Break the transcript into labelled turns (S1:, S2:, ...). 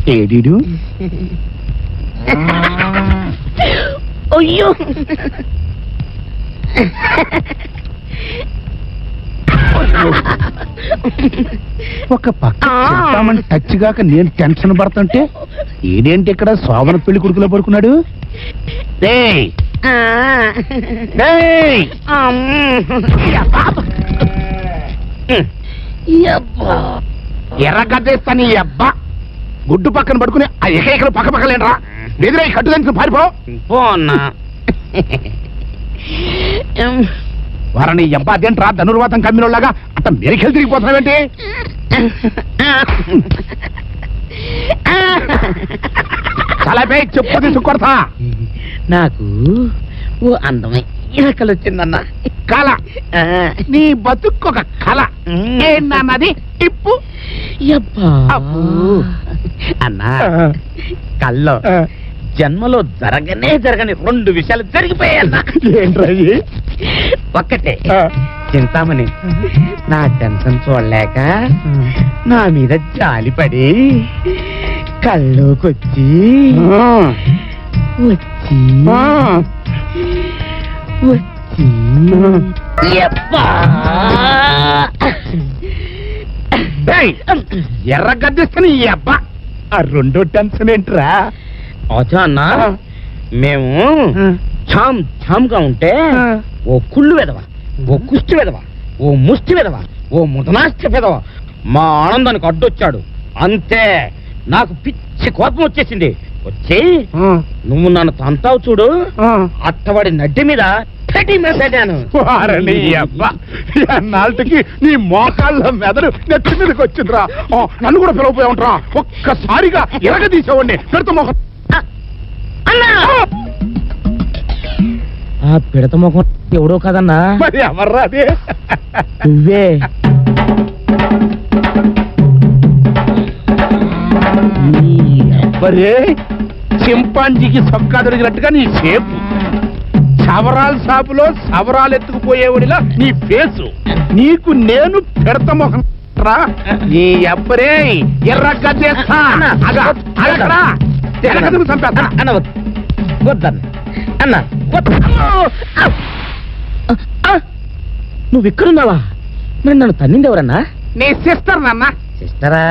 S1: ఏడిడు
S2: అయ్యో
S1: ఒక పక్క చెప్తామని టచ్ గాక నేను టెన్షన్ పడుతుంటే ఏడేంటి ఇక్కడ శోభన పెళ్లి కొడుకులో పడుకున్నాడు. డేయ్ డేయ్ ఎర్రగద్దేస్తాను ఈ అబ్బా. గుడ్డు పక్కన పడుకుని ఆ ఏకైకలు పక్క పక్కలేంట్రా. ఎదురై కట్టు దానికి పారిపో
S2: పోన్నా.
S1: వారని అబ్బా అదేంట్రా ధనుర్వాతం కమ్మినోళ్ళగా అట్ట మెరికెళ్ళి తిరిగిపోతున్నావేంటి? చాలా పే చెప్పు తీసుకొడతా.
S2: నాకు ఓ అందమైన కళ వచ్చిందన్న.
S1: కళ? నీ బతుక్కొక కళ. ఏంటన్నది టిప్పు?
S2: అన్నా కల్లో జన్మలో జరగని 2 విషయాలు జరిగిపోయాయన్నా.
S1: ఏంట్రా?
S2: ఒక్కటే, చింతామణి నా టెన్షన్ చూడలేక నా మీద జాలిపడి కల్లోకొచ్చి వచ్చి వచ్చి
S1: ఎర్రగద్దిస్తాను ఈ అబ్బా. ఆ 2వ టెన్షన్ ఏంట్రా?
S2: అచ్చా అన్నా, మేము ఛామ్ గా ఉంటే ఓ కుళ్ళు వెదవా, ఓ కుష్టి వెదవా, ఓ ముష్టి వెదవా, ఓ ముదనాష్టి వెదవా మా ఆనందానికి అడ్డొచ్చాడు. అంతే, నాకు పిచ్చి కోపం వచ్చేసింది. వచ్చి నువ్వు నన్ను తంతావు చూడు, అట్టవాడి నడ్డి మీద పెట్టాను.
S1: నాటికి నీ మోకాళ్ళ మెదడు నెత్తి మీదకి వచ్చిందిరా. నన్ను కూడా పిలవపోయా ఉంటారా? ఒక్కసారిగా ఎరగదీసేవాడిని పెడత మొహం.
S2: ఆ పిడత ముఖం ఎవడో కదన్నా.
S1: మరి ఎవర్రా అది?
S2: నువ్వే.
S1: మరే చింపాంజీకి సొక్కా దొరికినట్టుగా నీ షేపు, సవరాల షాపులో సవరాలు ఎత్తుకుపోయేవాడిలా నీ ఫేసు. నీకు నేను పెడత మొహం రా. నీ అబ్బరే ఎర్రగద్దేస్తా. చంపేస్తా
S2: అన్న వద్దన్న. అన్న నువ్వు ఇక్కడున్నావా? మరి నన్ను తన్నింది ఎవరన్నా?
S1: నీ సిస్టర్ నాన్న.
S2: సిస్టరా?